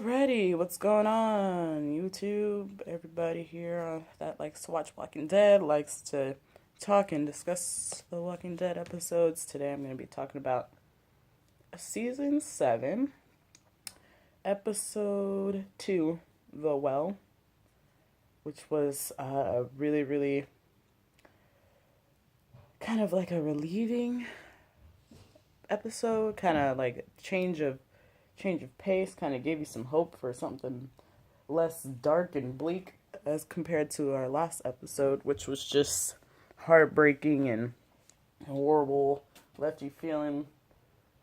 Alrighty, what's going on? YouTube, everybody here that likes to watch Walking Dead, likes to talk and discuss the Walking Dead episodes. Today I'm going to be talking about Season 7, Episode 2, The Well, which was really, really kind of like a relieving episode, kind of like change of pace, kind of gave you some hope for something less dark and bleak as compared to our last episode, which was just heartbreaking and horrible, left you feeling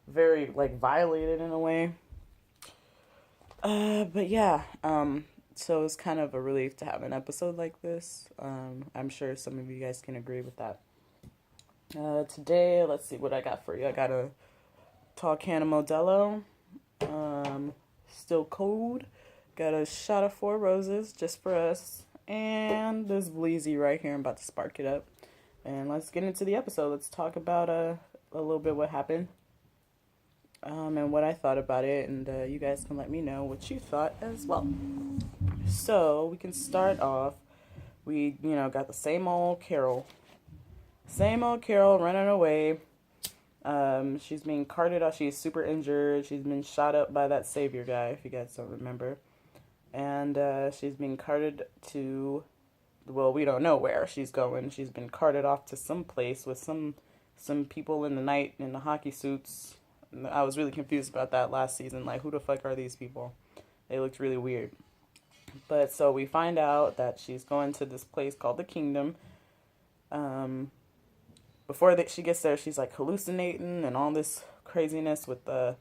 very like violated in a way. But yeah, so it's kind of a relief to have an episode like this. I'm sure some of you guys can agree with that. Today, let's see what I got for you. I got a tall can of Modelo. Still cold. Got a shot of Four Roses just for us. And this Bleezy right here. I'm about to spark it up. And let's get into the episode. Let's talk about a little bit what happened. And what I thought about it. And you guys can let me know what you thought as well. So we can start off. We, got the same old Carol. Same old Carol running away. She's being carted off. She's super injured. She's been shot up by that savior guy, if you guys don't remember. And she's being carted to, well, we don't know where she's going. She's been carted off to some place with some people in the night in the hockey suits. I was really confused about that last season. Like, who the fuck are these people? They looked really weird. But so we find out that she's going to this place called the Kingdom. Before she gets there, she's like hallucinating and all this craziness with the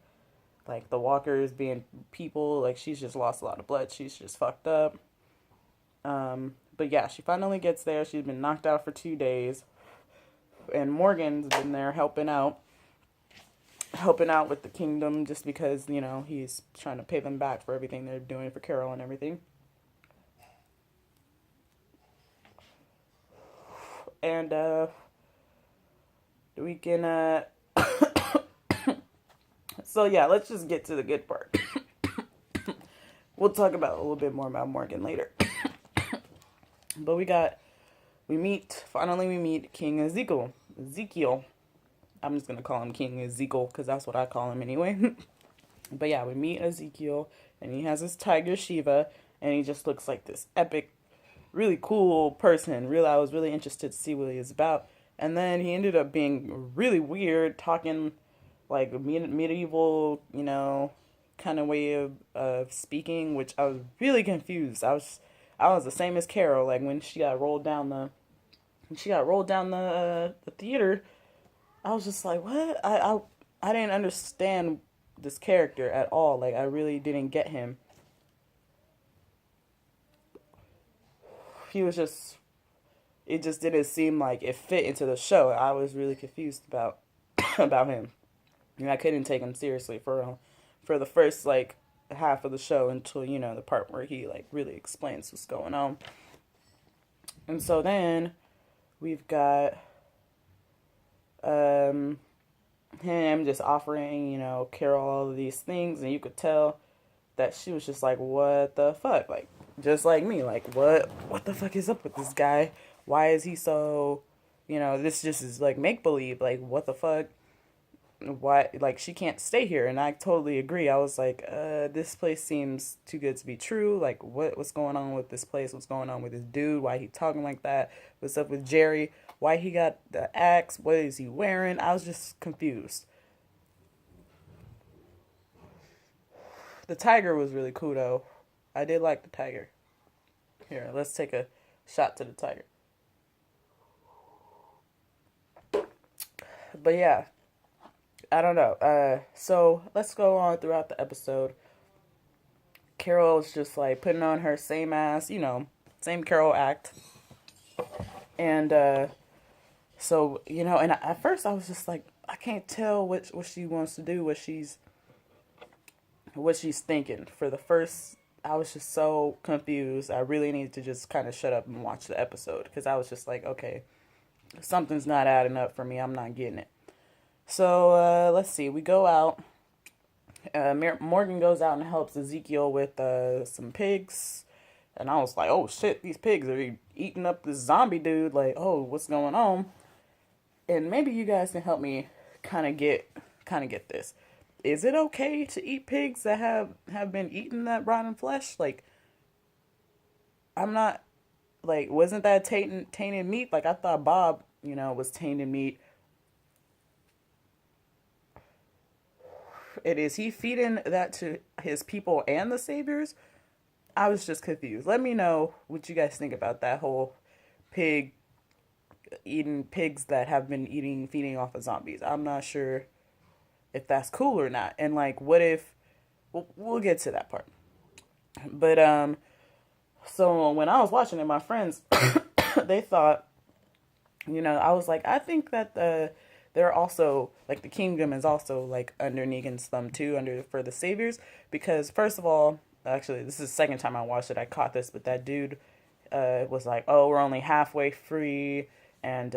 walkers being people. Like, she's just lost a lot of blood. She's just fucked up. But yeah, she finally gets there. She's been knocked out for 2 days, and Morgan's been there helping out with the Kingdom just because he's trying to pay them back for everything they're doing for Carol and everything. And we can so yeah, let's just get to the good part. We'll talk about a little bit more about Morgan later. But finally we meet King Ezekiel. I'm just gonna call him King Ezekiel because that's what I call him anyway. But yeah, we meet Ezekiel and he has his tiger Shiva and he just looks like this epic, really cool person. I was really interested to see what he was about. And then he ended up being really weird, talking like a medieval, kind of way of speaking, which I was really confused. I was the same as Carol. Like when she got rolled down the theater, I was just like, what? I didn't understand this character at all. Like, I really didn't get him. He was just, it just didn't seem like it fit into the show. I was really confused about about him. And I couldn't take him seriously for the first like half of the show until the part where he like really explains what's going on. And so then we've got him just offering Carol all of these things, and you could tell that she was just like, what the fuck, like just like me, like what the fuck is up with this guy? Why is he so this just is like make believe, like what the fuck? Why, like, she can't stay here? And I totally agree. I was like, this place seems too good to be true. Like, what's going on with this place? What's going on with this dude? Why he talking like that? What's up with Jerry? Why he got the axe? What is he wearing? I was just confused. The tiger was really cool though. I did like the tiger. Here, let's take a shot to the tiger. But yeah, I don't know. So let's go on throughout the episode. Carol's just like putting on her same ass, same Carol act. And so, and at first I was just like, I can't tell what she wants to do, what she's thinking. For the first, I was just so confused. I really needed to just kind of shut up and watch the episode because I was just like, okay, something's not adding up for me. I'm not getting it. So let's see. We go out. Morgan goes out and helps Ezekiel with some pigs. And I was like, oh shit, these pigs are eating up this zombie dude. Like, oh, what's going on? And maybe you guys can help me kind of get this. Is it okay to eat pigs that have been eating that rotten flesh? Like, I'm not, like, wasn't that tainted meat? Like, I thought Bob, was tainted meat. Is he feeding that to his people and the saviors? I was just confused. Let me know what you guys think about that whole pig eating pigs that have been feeding off of zombies. I'm not sure if that's cool or not. And like, what if we'll get to that part. But so when I was watching it, my friends they thought, I was like, I think that they're also like the kingdom is also like under Negan's thumb too, under for the saviors, because first of all, actually this is the second time I watched it, I caught this, but that dude was like, oh, we're only halfway free, and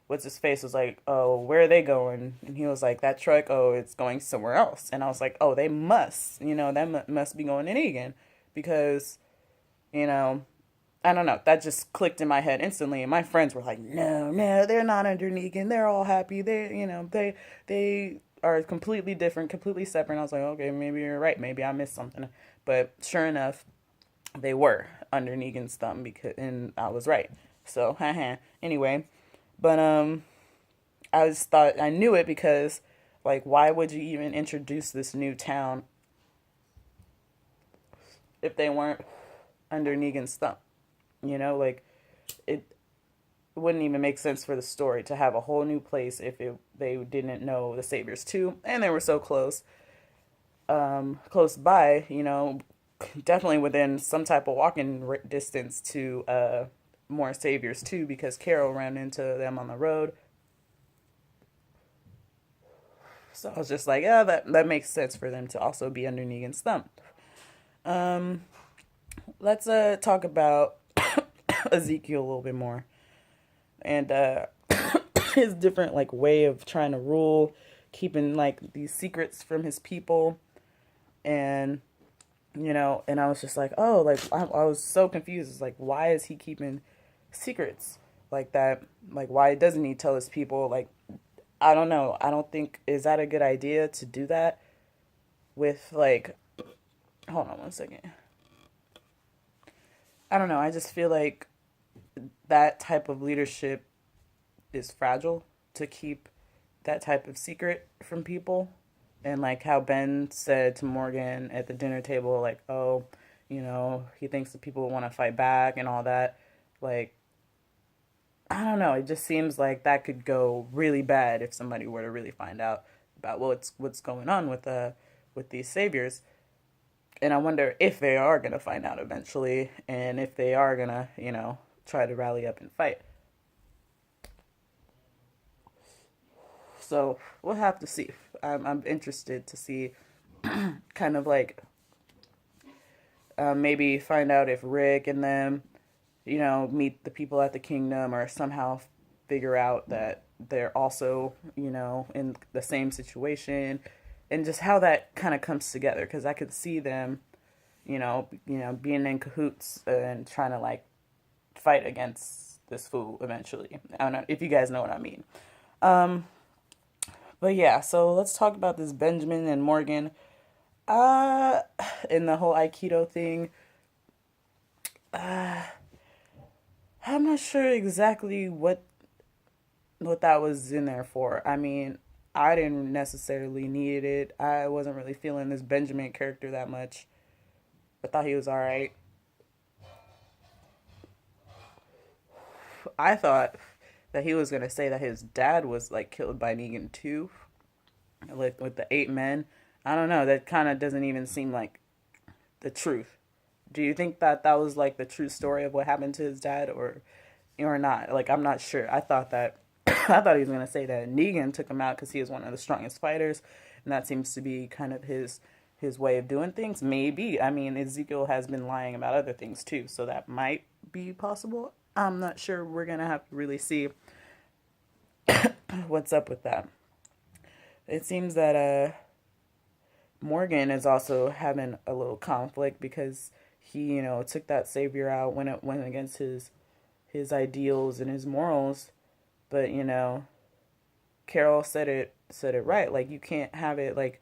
what's his face was like, oh, where are they going? And he was like, that truck, oh, it's going somewhere else. And I was like, oh, they must, that must be going to Negan, because, I don't know, that just clicked in my head instantly, and my friends were like, no, they're not under Negan, they're all happy, they are completely different, completely separate. And I was like, okay, maybe you're right, maybe I missed something. But sure enough, they were under Negan's thumb, and I was right. So, anyway, but I just thought I knew it because, like, why would you even introduce this new town if they weren't under Negan's thumb? Like, it wouldn't even make sense for the story to have a whole new place if they didn't know the Saviors too, and they were so close by, definitely within some type of walking distance to more Saviors too, because Carol ran into them on the road. So I was just like, yeah, that makes sense for them to also be under Negan's thumb. Let's talk about Ezekiel a little bit more, and his different like way of trying to rule, keeping like these secrets from his people, and and I was just like, oh, like I was so confused. It's like, why is he keeping secrets like that? Like, why doesn't he tell his people? Like, I don't know. I don't think, is that a good idea to do that with like, hold on one second. I don't know. I just feel like that type of leadership is fragile, to keep that type of secret from people. And like how Ben said to Morgan at the dinner table, like, oh, he thinks the people want to fight back and all that. Like, I don't know. It just seems like that could go really bad if somebody were to really find out about what's going on with these saviors. And I wonder if they are going to find out eventually, and if they are going to, try to rally up and fight. So we'll have to see. I'm interested to see kind of like maybe find out if Rick and them, meet the people at the kingdom, or somehow figure out that they're also, in the same situation, and just how that kind of comes together. Because I could see them, being in cahoots and trying to like fight against this fool eventually. I don't know if you guys know what I mean. But yeah, so let's talk about this Benjamin and Morgan. In the whole Aikido thing. I'm not sure exactly what that was in there for. I mean, I didn't necessarily need it. I wasn't really feeling this Benjamin character that much. I thought he was alright. I thought that he was gonna say that his dad was like killed by Negan too, with the 8 men. I don't know. That kind of doesn't even seem like the truth. Do you think that was like the true story of what happened to his dad, or not? Like, I'm not sure. I thought I thought he was gonna say that Negan took him out because he was one of the strongest fighters, and that seems to be kind of his way of doing things. Maybe. I mean, Ezekiel has been lying about other things too, so that might be possible. I'm not sure. We're gonna have to really see what's up with that. It seems that Morgan is also having a little conflict because he, took that savior out when it went against his ideals and his morals. But, Carol said it right. Like, you can't have it like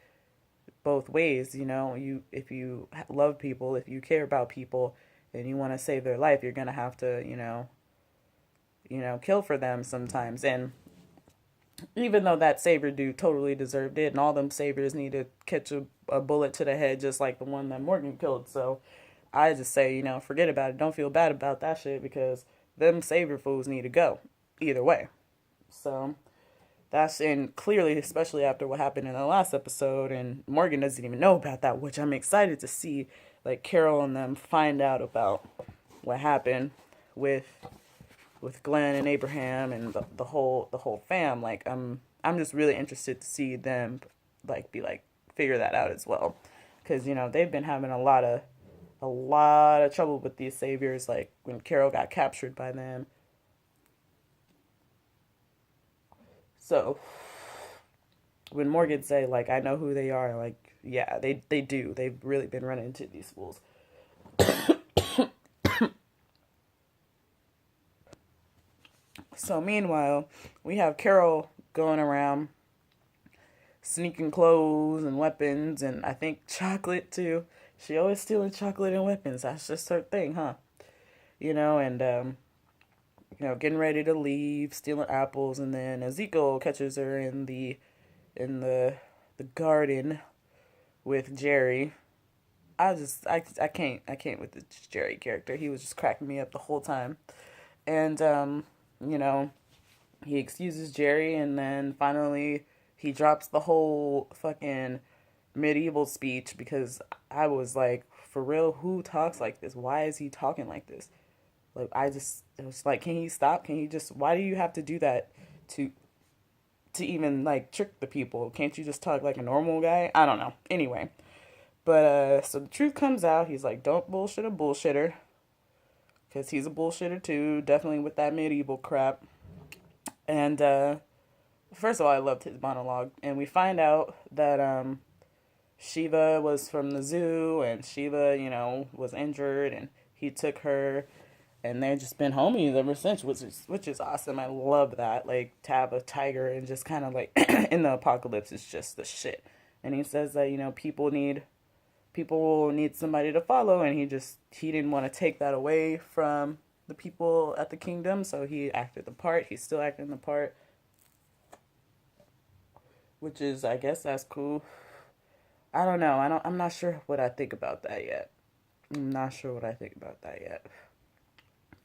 both ways. You if you love people, if you care about people, and you want to save their life, you're gonna have to, kill for them sometimes. And even though that savior dude totally deserved it, and all them saviors need to catch a bullet to the head just like the one that Morgan killed. So I just say, forget about it. Don't feel bad about that shit because them savior fools need to go either way. So that's, and clearly, especially after what happened in the last episode, and Morgan doesn't even know about that, which I'm excited to see, like, Carol and them find out about what happened with Glenn and Abraham and the whole fam. Like, I'm just really interested to see them like be like figure that out as well, because they've been having a lot of trouble with these saviors. Like when Carol got captured by them. So when Morgan say like I know who they are, like yeah, they do. They've really been running into these fools. So meanwhile, we have Carol going around sneaking clothes and weapons, and I think chocolate too. She always stealing chocolate and weapons. That's just her thing, huh? And getting ready to leave, stealing apples, and then Ezekiel catches her in the garden with Jerry. I can't with the Jerry character. He was just cracking me up the whole time. And you know, he excuses Jerry, and then finally he drops the whole fucking medieval speech, because I was like, for real, who talks like this? Why is he talking like this? Like, it was like, can he stop? Can he just, why do you have to do that to even, like, trick the people? Can't you just talk like a normal guy? I don't know. Anyway. But, so the truth comes out. He's like, don't bullshit a bullshitter. Because he's a bullshitter too. Definitely with that medieval crap. And, first of all, I loved his monologue. And we find out that, Shiva was from the zoo, and Shiva, was injured, and he took her, and they've just been homies ever since, which is awesome. I love that. Like, to have a tiger and just kind of like in the apocalypse is just the shit. And he says that people will need somebody to follow, and he didn't want to take that away from the people at the kingdom, so he acted the part. He's still acting the part, which is, I guess that's cool. I don't know. I'm not sure what I think about that yet.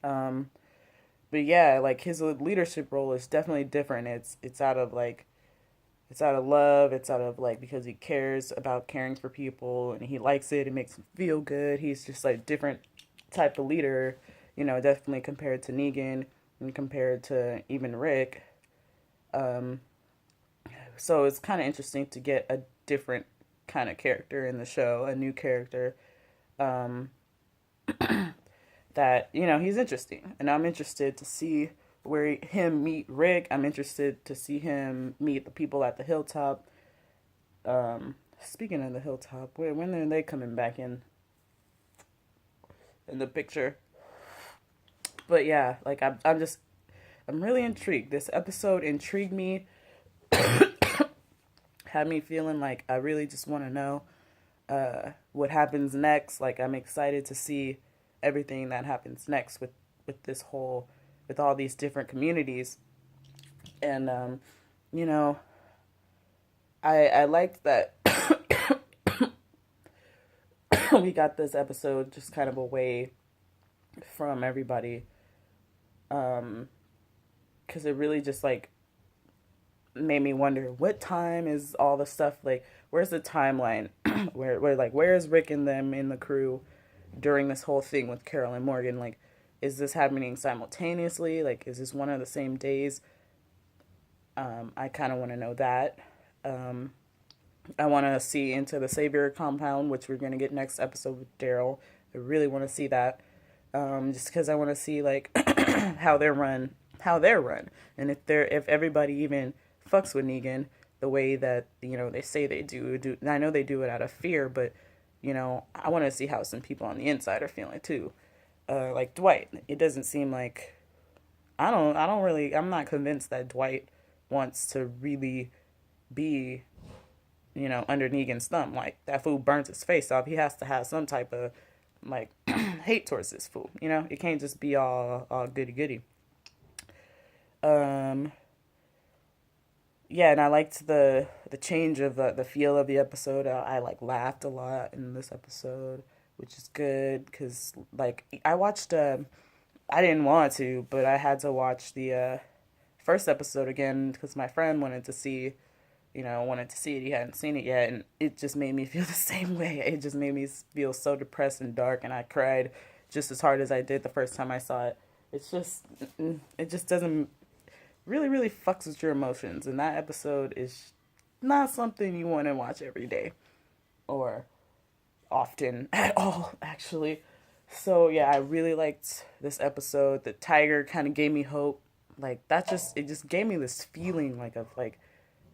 But yeah, like his leadership role is definitely different. It's out of love. It's out of like because he cares about caring for people and he likes it. It makes him feel good. He's just like different type of leader, definitely compared to Negan and compared to even Rick. So it's kind of interesting to get a different kind of character in the show, a new character, that, he's interesting. And I'm interested to see him meet Rick. I'm interested to see him meet the people at the hilltop. Speaking of the hilltop, when are they coming back in the picture? But yeah, like I'm really intrigued. This episode intrigued me. Had me feeling like I really just want to know what happens next. Like, I'm excited to see everything that happens next with all these different communities. And I liked that we got this episode just kind of away from everybody, because it really just like made me wonder what time is all the stuff, like where's the timeline where is Rick and them in the crew during this whole thing with Carol and Morgan? Like, is this happening simultaneously? Like, is this one of the same days? I kind of want to know that. I want to see into the Savior compound, which we're going to get next episode with Daryl. I really want to see that, just because I want to see like how they're run, and if everybody even fucks with Negan, the way that, they say they do. I know they do it out of fear, but, I want to see how some people on the inside are feeling too. Like Dwight, it doesn't seem like, I'm not convinced that Dwight wants to really be, under Negan's thumb. Like, that fool burns his face off. He has to have some type of, like, hate towards this fool. It can't just be all goody goody. Yeah, and I liked the change of the feel of the episode. I like laughed a lot in this episode, which is good because like I watched. I didn't want to, but I had to watch the first episode again because my friend wanted to see it. He hadn't seen it yet, and it just made me feel the same way. It just made me feel so depressed and dark, and I cried just as hard as I did the first time I saw it. It just doesn't really, really fucks with your emotions, and that episode is not something you want to watch every day or often at all, actually. So yeah, I really liked this episode. The tiger kind of gave me hope. Like it just gave me this feeling like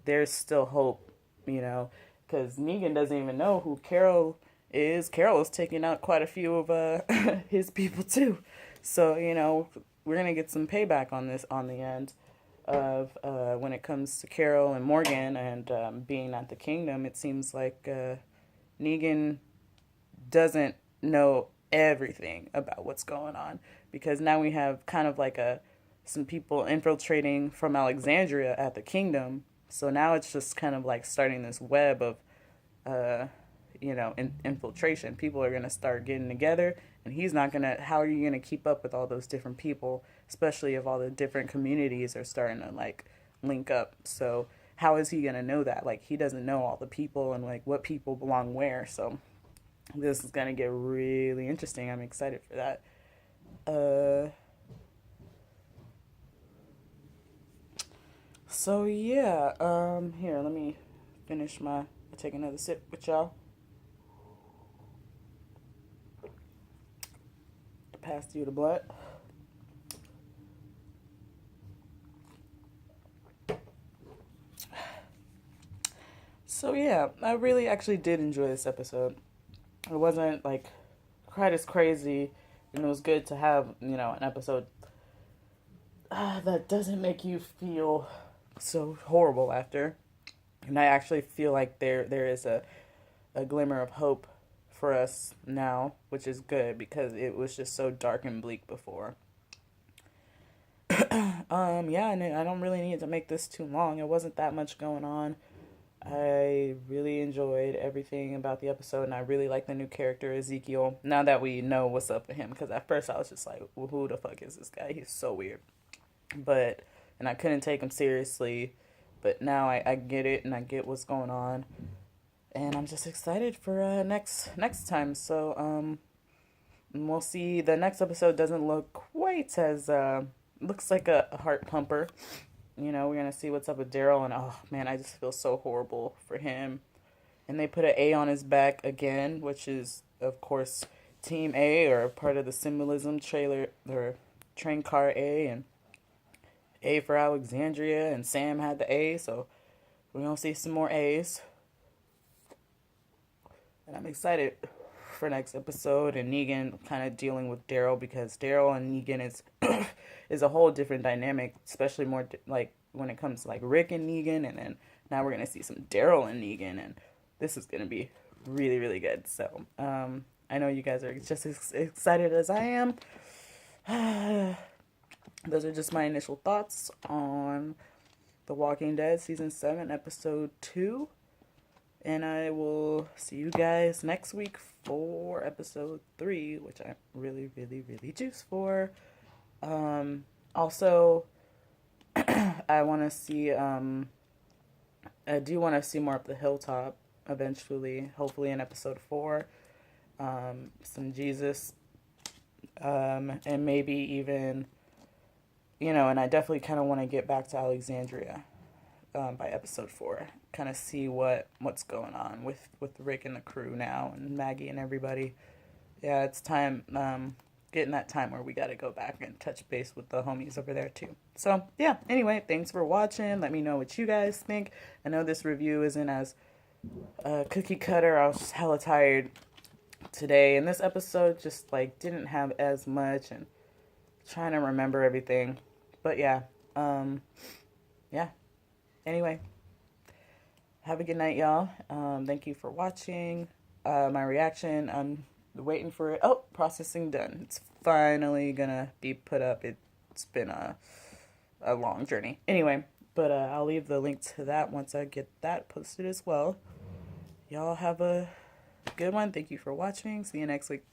there's still hope, because Negan doesn't even know who Carol is. Carol is taking out quite a few of his people too. So we're gonna get some payback on this on the end of when it comes to Carol and Morgan and being at the kingdom. It seems like Negan doesn't know everything about what's going on, because now we have kind of like some people infiltrating from Alexandria at the kingdom. So now it's just kind of like starting this web of infiltration. People are going to start getting together, and he's not going to, how are you going to keep up with all those different people, especially if all the different communities are starting to like link up? So how is he going to know that? Like, he doesn't know all the people and like what people belong where. So this is going to get really interesting. I'm excited for that. So yeah, here, let me finish take another sip with y'all. Pass you the blood. So yeah, I really actually did enjoy this episode. It wasn't like quite as crazy, and it was good to have, an episode that doesn't make you feel so horrible after. And I actually feel like there is a glimmer of hope for us now, which is good because it was just so dark and bleak before. Yeah, and I don't really need to make this too long. It wasn't that much going on. I really enjoyed everything about the episode, and I really like the new character, Ezekiel, now that we know what's up with him, because at first I was just like, well, who the fuck is this guy? He's so weird. And I couldn't take him seriously, but now I get it, and I get what's going on, and I'm just excited for next time. So we'll see. The next episode doesn't look quite as looks like a heart pumper. We're gonna see what's up with Daryl, and oh man, I just feel so horrible for him. And they put an A on his back again, which is of course Team A, or part of the symbolism trailer, or train car A, and A for Alexandria, and Sam had the A, so we're gonna see some more A's. And I'm excited for next episode, and Negan kind of dealing with Daryl, because Daryl and Negan is is a whole different dynamic, especially more like when it comes to like Rick and Negan, and then now we're gonna see some Daryl and Negan, and this is gonna be really, really good. So I know you guys are just as excited as I am. Those are just my initial thoughts on The Walking Dead Season 7, Episode 2. And I will see you guys next week for Episode 3, which I'm really, really, really juiced for. Also, I want to see, I do want to see more of the Hilltop eventually, hopefully in Episode 4. Some Jesus, and maybe even, and I definitely kind of want to get back to Alexandria by Episode 4. Kind of see what's going on with Rick and the crew now, and Maggie and everybody. Yeah, it's time getting that time where we got to go back and touch base with the homies over there too. So yeah, anyway, thanks for watching. Let me know what you guys think. I know this review isn't as cookie cutter. I was hella tired today, and this episode just like didn't have as much, and trying to remember everything. But yeah, yeah. Anyway, have a good night, y'all. Thank you for watching. My reaction, I'm waiting for it. Oh, processing done. It's finally gonna be put up. It's been a long journey. Anyway, but I'll leave the link to that once I get that posted as well. Y'all have a good one. Thank you for watching. See you next week.